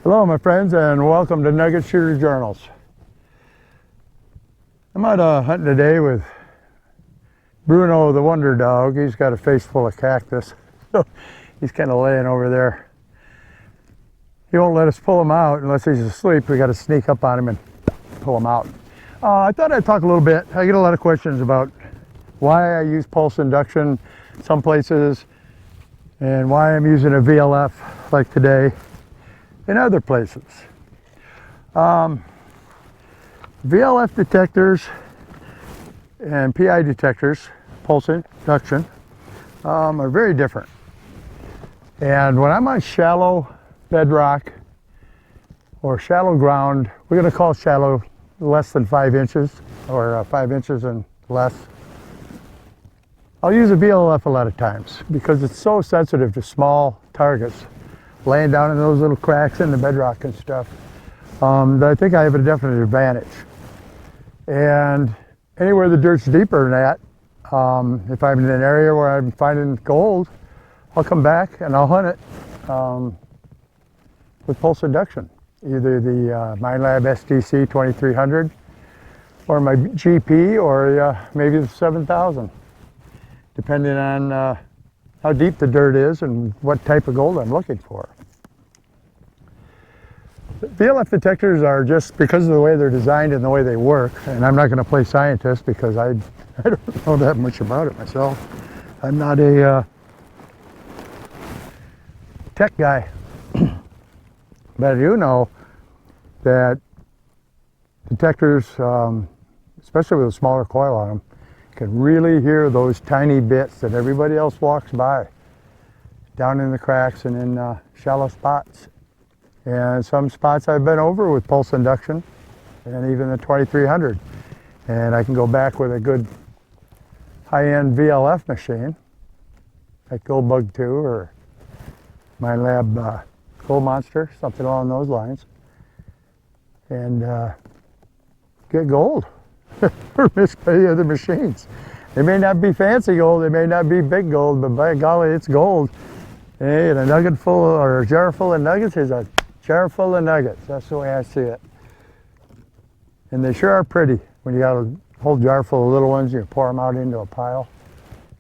Hello my friends, and welcome to Nugget Shooter Journals. I'm out hunting today with Bruno the Wonder Dog. He's got a face full of cactus, so he's kind of laying over there. He won't let us pull him out unless he's asleep. We got to sneak up on him and pull him out. I thought I'd talk a little bit. I get a lot of questions about why I use pulse induction some places and why I'm using a VLF like today in other places. VLF detectors and PI detectors, pulse induction, are very different. And when I'm on shallow bedrock or shallow ground, we're going to call shallow less than 5 inches or 5 inches and less, I'll use a VLF a lot of times because it's so sensitive to small targets laying down in those little cracks in the bedrock and stuff, that I think I have a definite advantage. And anywhere the dirt's deeper than that, if I'm in an area where I'm finding gold, I'll come back and I'll hunt it with pulse induction, either the MineLab SDC 2300 or my GP or maybe the 7000, depending on how deep the dirt is and what type of gold I'm looking for. VLF detectors are, just because of the way they're designed and the way they work, and I'm not going to play scientist because I don't know that much about it myself. I'm not a tech guy. But I do know that detectors, especially with a smaller coil on them, can really hear those tiny bits that everybody else walks by down in the cracks and in shallow spots. And some spots I've been over with pulse induction and even the 2300. And I can go back with a good high-end VLF machine like Goldbug 2 or MineLab Gold Monster, something along those lines, and get gold or miss any other machines. They may not be fancy gold, they may not be big gold, but by golly, it's gold. Hey, and a nugget full or a jar full of nuggets is a jar full of nuggets. That's the way I see it. And they sure are pretty when you got a whole jar full of little ones and you pour them out into a pile.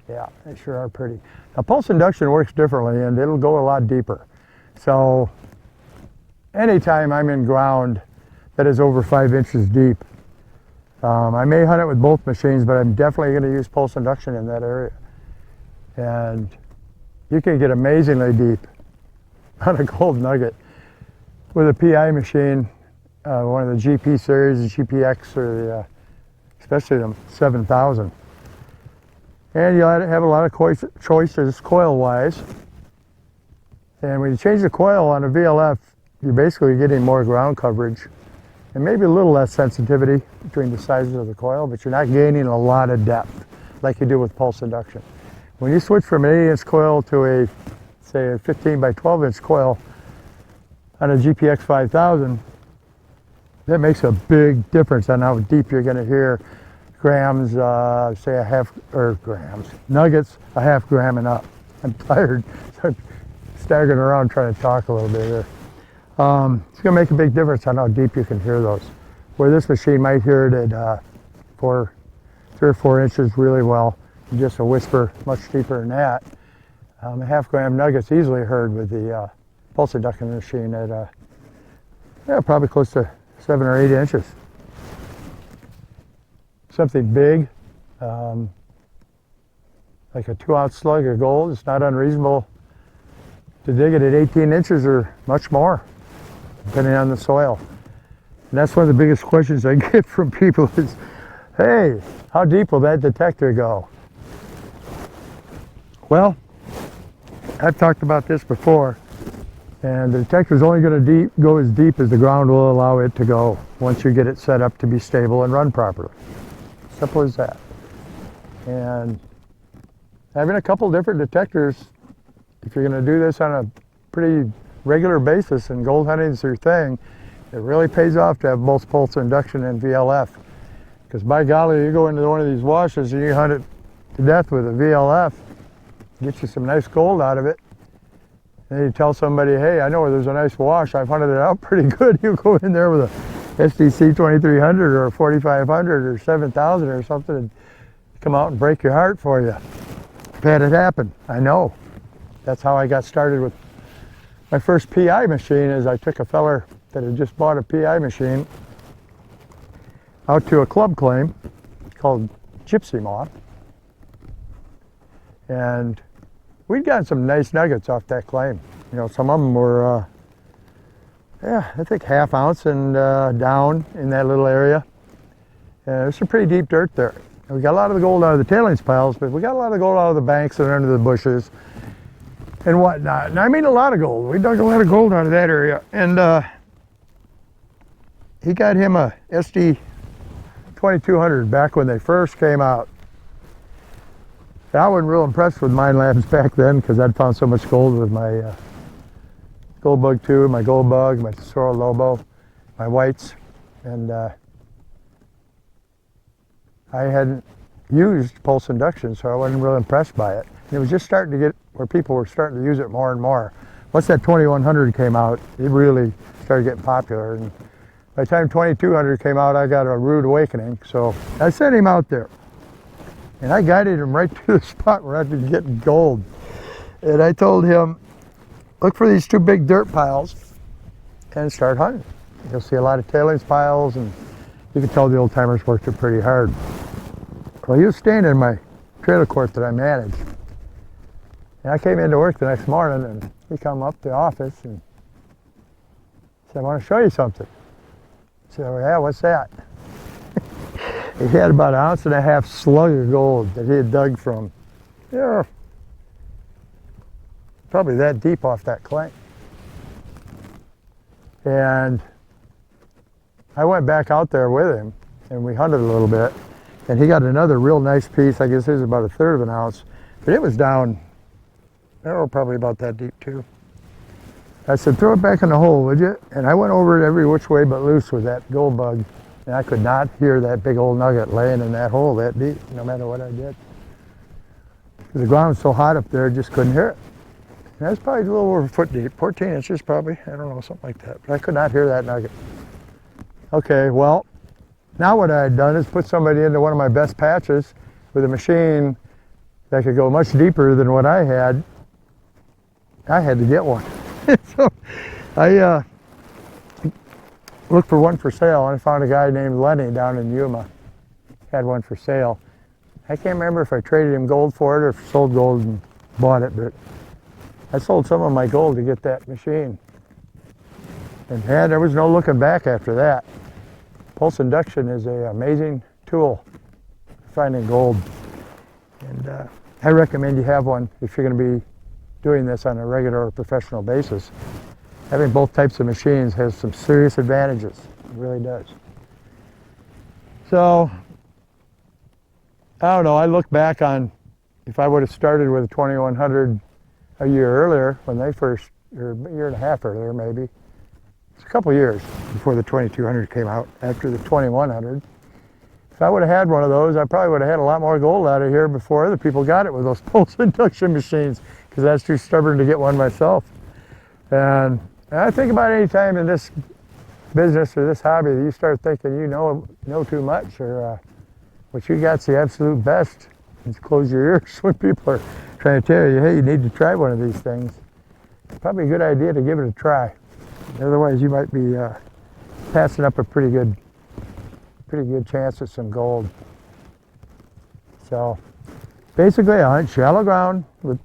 Yeah, they sure are pretty. Now, pulse induction works differently and it'll go a lot deeper. So anytime I'm in ground that is over 5 inches deep, I may hunt it with both machines, but I'm definitely going to use pulse induction in that area. And you can get amazingly deep on a gold nugget with a PI machine, one of the GP series, the GPX, or especially the 7000. And you'll have a lot of choices coil-wise. And when you change the coil on a VLF, you're basically getting more ground coverage and maybe a little less sensitivity between the sizes of the coil, but you're not gaining a lot of depth like you do with pulse induction. When you switch from an 8-inch coil to a, say, a 15 by 12-inch coil on a GPX 5000, that makes a big difference on how deep you're going to hear grams, say a half, or grams, nuggets a half gram and up. I'm tired, so I'm staggering around trying to talk a little bit here. It's going to make a big difference on how deep you can hear those. Where this machine might hear it at 3 or 4 inches really well, and just a whisper much deeper than that. A half gram nugget's easily heard with the pulse induction machine at yeah, probably close to 7 or 8 inches. Something big, like a 2-ounce slug of gold, it's not unreasonable to dig it at 18 inches or much more, depending on the soil. And that's one of the biggest questions I get from people is, hey, how deep will that detector go? Well, I've talked about this before, and the detector is only going to go as deep as the ground will allow it to go once you get it set up to be stable and run properly. Simple as that. And having a couple different detectors, if you're going to do this on a pretty regular basis and gold hunting is your thing, it really pays off to have both pulse induction and VLF. Because by golly, you go into one of these washes and you hunt it to death with a VLF, get you some nice gold out of it, And then you tell somebody, hey, I know where there's a nice wash. I've hunted it out pretty good. You go in there with a SDC 2300 or a 4500 or 7000 or something and come out and break your heart for you. I've had it happen. I know. That's how I got started with my first PI machine. Is I took a feller that had just bought a PI machine out to a club claim called Gypsy Moth. And we'd gotten some nice nuggets off that claim. You know, some of them were, yeah, I think ½ ounce and down in that little area. And there's some pretty deep dirt there. And we got a lot of the gold out of the tailings piles, but we got a lot of gold out of the banks and under the bushes and whatnot. And I mean a lot of gold. We dug a lot of gold out of that area. And he got him a SD 2200 back when they first came out. I wasn't real impressed with mine labs back then because I'd found so much gold with my Gold Bug 2, my Gold Bug, my Tesoro Lobo, my whites, and I hadn't used Pulse Induction, so I wasn't real impressed by it. And it was just starting to get where people were starting to use it more and more. Once that 2100 came out, it really started getting popular. And by the time 2200 came out, I got a rude awakening. So I sent him out there. And I guided him right to the spot where I could get gold. And I told him, look for these two big dirt piles and start hunting. You'll see a lot of tailings piles, and you can tell the old timers worked it pretty hard. Well, he was staying in my trailer court that I managed. And I came into work the next morning, and he come up to the office and said, I want to show you something. I said, oh, yeah, what's that? He had about 1.5 ounce slug of gold that he had dug from, yeah, probably that deep off that claim. And I went back out there with him and we hunted a little bit, and he got another real nice piece. I guess it was about 1/3 of an ounce, but it was down, oh, probably about that deep too. I said, throw it back in the hole, would you? And I went over it every which way but loose with that Gold Bug. And I could not hear that big old nugget laying in that hole that deep, no matter what I did. The ground was so hot up there, I just couldn't hear it. And that's probably a little over a foot deep, 14 inches probably, I don't know, something like that. But I could not hear that nugget. Okay, well, now what I had done is put somebody into one of my best patches with a machine that could go much deeper than what I had. I had to get one. So I looked for one for sale, and I found a guy named Lenny down in Yuma. Had one for sale. I can't remember if I traded him gold for it or if I sold gold and bought it, but I sold some of my gold to get that machine. And man, there was no looking back after that. Pulse Induction is an amazing tool for finding gold. And I recommend you have one if you're going to be doing this on a regular or professional basis. Having both types of machines has some serious advantages. It really does. So, I don't know, I look back on if I would have started with a 2100 a year earlier, when they first, or a 1.5 years earlier maybe. It's a couple years before the 2200 came out, after the 2100. If I would have had one of those, I probably would have had a lot more gold out of here before other people got it with those Pulse Induction machines, because I was too stubborn to get one myself. And I think about any time in this business or this hobby that you start thinking you know too much, or what you got's the absolute best, and close your ears when people are trying to tell you, hey, you need to try one of these things. It's probably a good idea to give it a try. Otherwise, you might be passing up a pretty good chance at some gold. So, basically, I hunt shallow ground with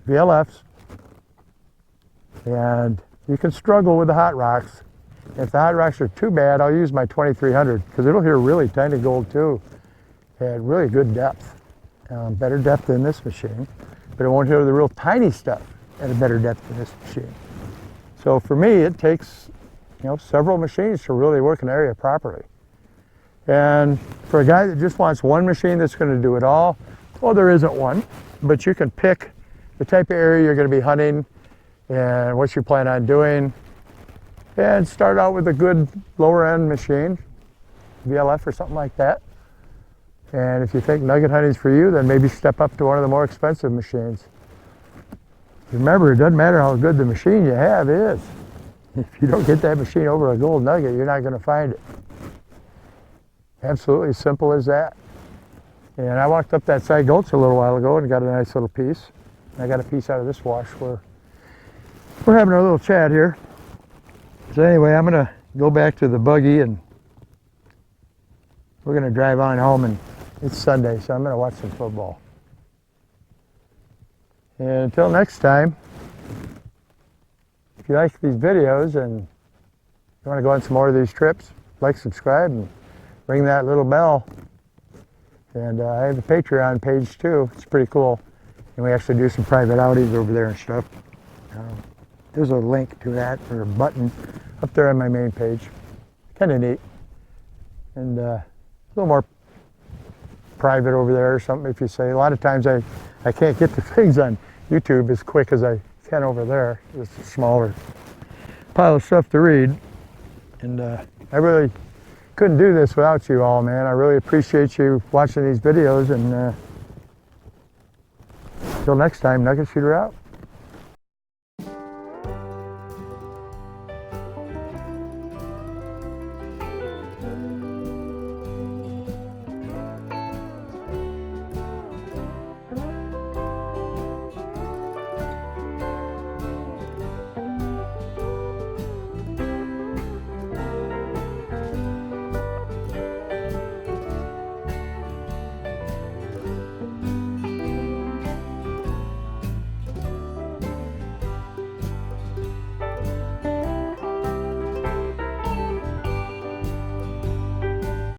VLFs, and you can struggle with the hot rocks. If the hot rocks are too bad, I'll use my 2300 because it'll hear really tiny gold too, and really good depth, better depth than this machine, but it won't hear the real tiny stuff at a better depth than this machine. So for me, it takes several machines to really work an area properly. And for a guy that just wants one machine that's going to do it all, well, there isn't one, but you can pick the type of area you're going to be hunting and what you plan on doing, and start out with a good lower end machine, VLF or something like that. And if you think nugget hunting's for you, then maybe step up to one of the more expensive machines. Remember, it doesn't matter how good the machine you have is. If you don't get that machine over a gold nugget, you're not going to find it. Absolutely simple as that. And I walked up that side gulch a little while ago and got a nice little piece. I got a piece out of this wash where we're having a little chat here. So anyway, I'm going to go back to the buggy and we're going to drive on home, and it's Sunday, so I'm going to watch some football. And until next time, if you like these videos and you want to go on some more of these trips, like, subscribe, and ring that little bell. And I have a Patreon page too. It's pretty cool. And we actually do some private outings over there and stuff. There's a link to that, or a button, up there on my main page. Kind of neat. And a little more private over there or something, if you say. A lot of times I can't get the things on YouTube as quick as I can over there. It's a smaller pile of stuff to read. And I really couldn't do this without you all, man. I really appreciate you watching these videos, and until next time, Nugget Shooter out.